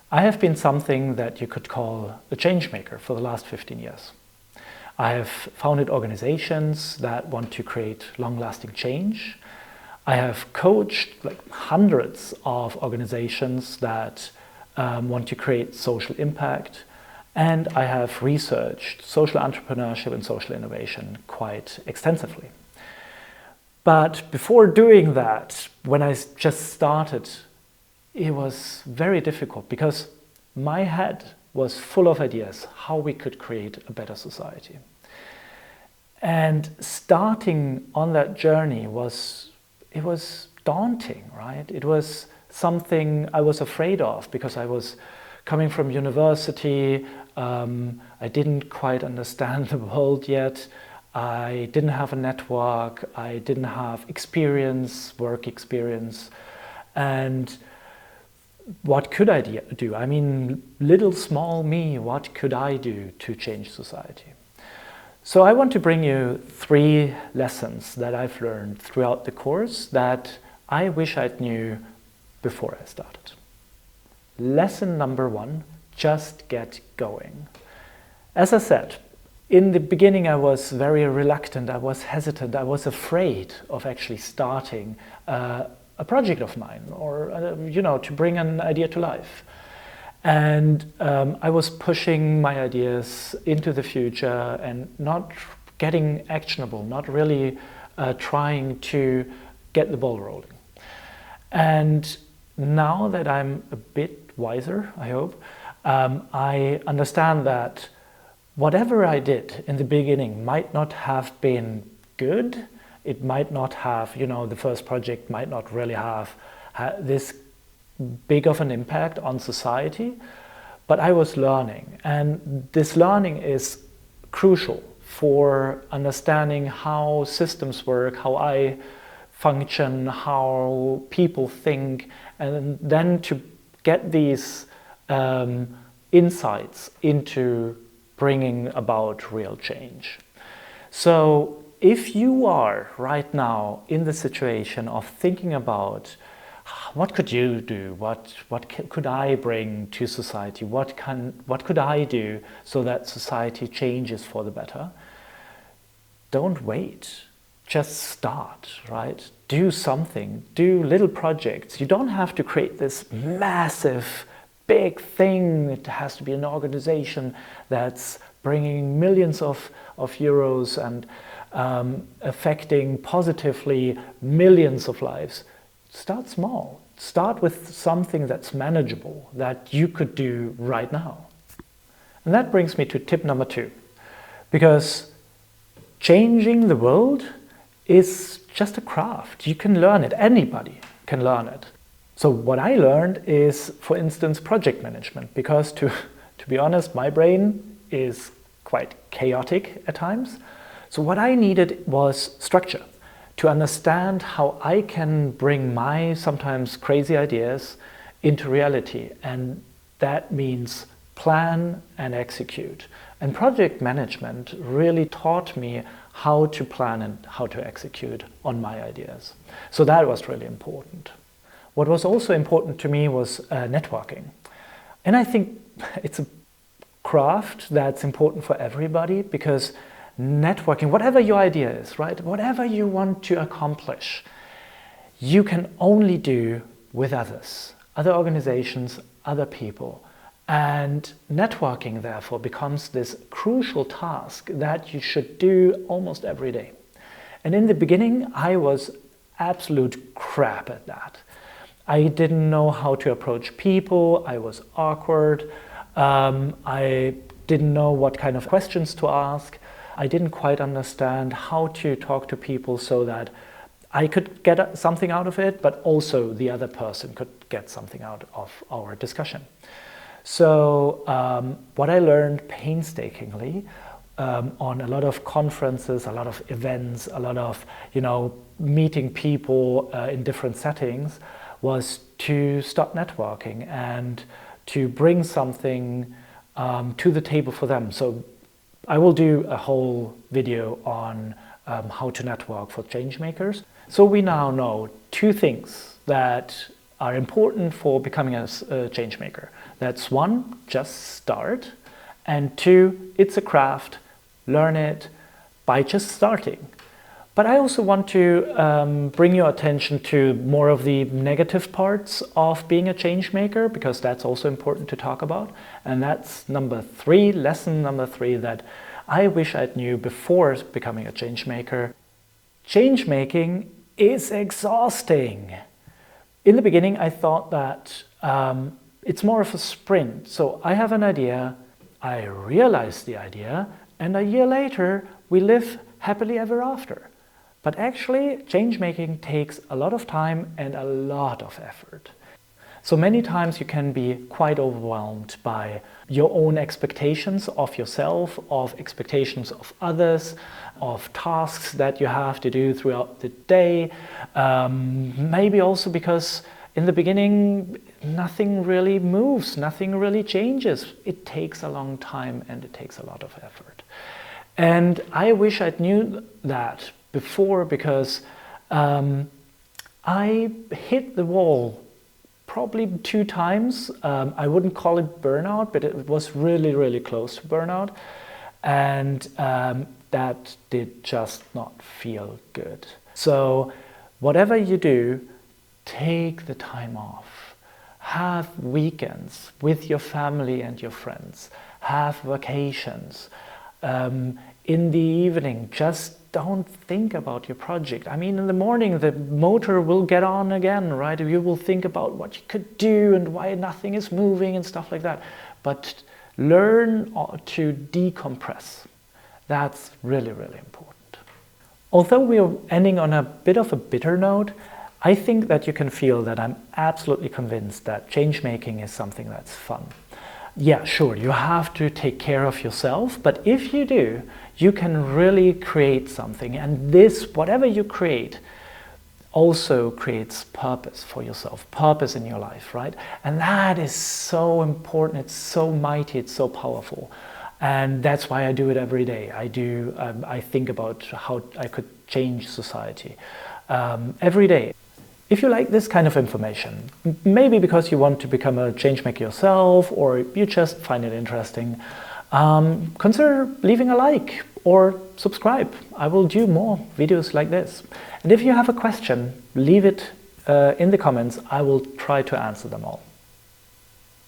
I have been something that you could call a change maker for the last 15 years. I have founded organizations that want to create long-lasting change. I have coached hundreds of organizations that want to create social impact. And I have researched social entrepreneurship and social innovation quite extensively. But before doing that, when I just started, it was very difficult because my head was full of ideas how we could create a better society. And starting on that journey was daunting, right? It was something I was afraid of because I was coming from university. I didn't quite understand the world yet. I didn't have a network. I didn't have work experience. And what could I do? I mean, little small me, what could I do to change society? So I want to bring you 3 lessons that I've learned throughout the course that I wish I'd knew before I started. Lesson number 1, just get going. As I said, in the beginning I was very reluctant, I was hesitant, I was afraid of actually starting a project of mine or, to bring an idea to life. And I was pushing my ideas into the future and not getting actionable, not really trying to get the ball rolling. And now that I'm a bit wiser, I hope, I understand that whatever I did in the beginning might not have been good. It might not have, the first project might not really have this big of an impact on society, but I was learning. And this learning is crucial for understanding how systems work, how I function, how people think, and then to get these insights into bringing about real change. So if you are right now in the situation of thinking about what could you do, what could I bring to society, what could I do so that society changes for the better, don't wait. Just start, right? Do something, do little projects. You don't have to create this massive, big thing. It has to be an organization that's bringing millions of euros and affecting positively millions of lives. Start small. Start with something that's manageable, that you could do right now. And that brings me to tip number 2. Because changing the world is just a craft. You can learn it. Anybody can learn it. So what I learned is, for instance, project management. Because to be honest, my brain is quite chaotic at times. So what I needed was structure. To understand how I can bring my sometimes crazy ideas into reality. And that means plan and execute. And project management really taught me how to plan and how to execute on my ideas. So that was really important. What was also important to me was networking. And I think it's a craft that's important for everybody, because networking, whatever your idea is, right? Whatever you want to accomplish, you can only do with others, other organizations, other people. And networking, therefore, becomes this crucial task that you should do almost every day. And in the beginning, I was absolute crap at that. I didn't know how to approach people. I was awkward. I didn't know what kind of questions to ask. I didn't quite understand how to talk to people so that I could get something out of it, but also the other person could get something out of our discussion. So what I learned painstakingly on a lot of conferences, a lot of events, a lot of meeting people in different settings, was to start networking and to bring something to the table for them. So I will do a whole video on how to network for change makers. So we now know 2 things that are important for becoming a change maker. That's one, just start. And two, it's a craft, learn it by just starting. But I also want to bring your attention to more of the negative parts of being a change maker, because that's also important to talk about. And that's number three, lesson number three, that I wish I knew before becoming a change maker. Change making is exhausting. In the beginning, I thought that it's more of a sprint. So I have an idea, I realize the idea, and a year later, we live happily ever after. But actually, change making takes a lot of time and a lot of effort. So many times you can be quite overwhelmed by your own expectations of yourself, of expectations of others, of tasks that you have to do throughout the day. Maybe also because in the beginning, nothing really moves, nothing really changes. It takes a long time and it takes a lot of effort. And I wish I knew that before, because I hit the wall probably 2 times. I wouldn't call it burnout, but it was really, really close to burnout. And that did just not feel good. So whatever you do, take the time off. Have weekends with your family and your friends. Have vacations. In the evening, just don't think about your project. I mean, in the morning, the motor will get on again, right? You will think about what you could do and why nothing is moving and stuff like that. But learn to decompress. That's really, really important. Although we are ending on a bit of a bitter note, I think that you can feel that I'm absolutely convinced that change making is something that's fun. Yeah, sure, you have to take care of yourself, but if you do, you can really create something. And this, whatever you create, also creates purpose for yourself, purpose in your life, right? And that is so important, it's so mighty, it's so powerful. And that's why I do it every day. I think about how I could change society every day. If you like this kind of information, maybe because you want to become a change maker yourself, or you just find it interesting, consider leaving a like or subscribe. I will do more videos like this. And if you have a question, leave it in the comments. I will try to answer them all.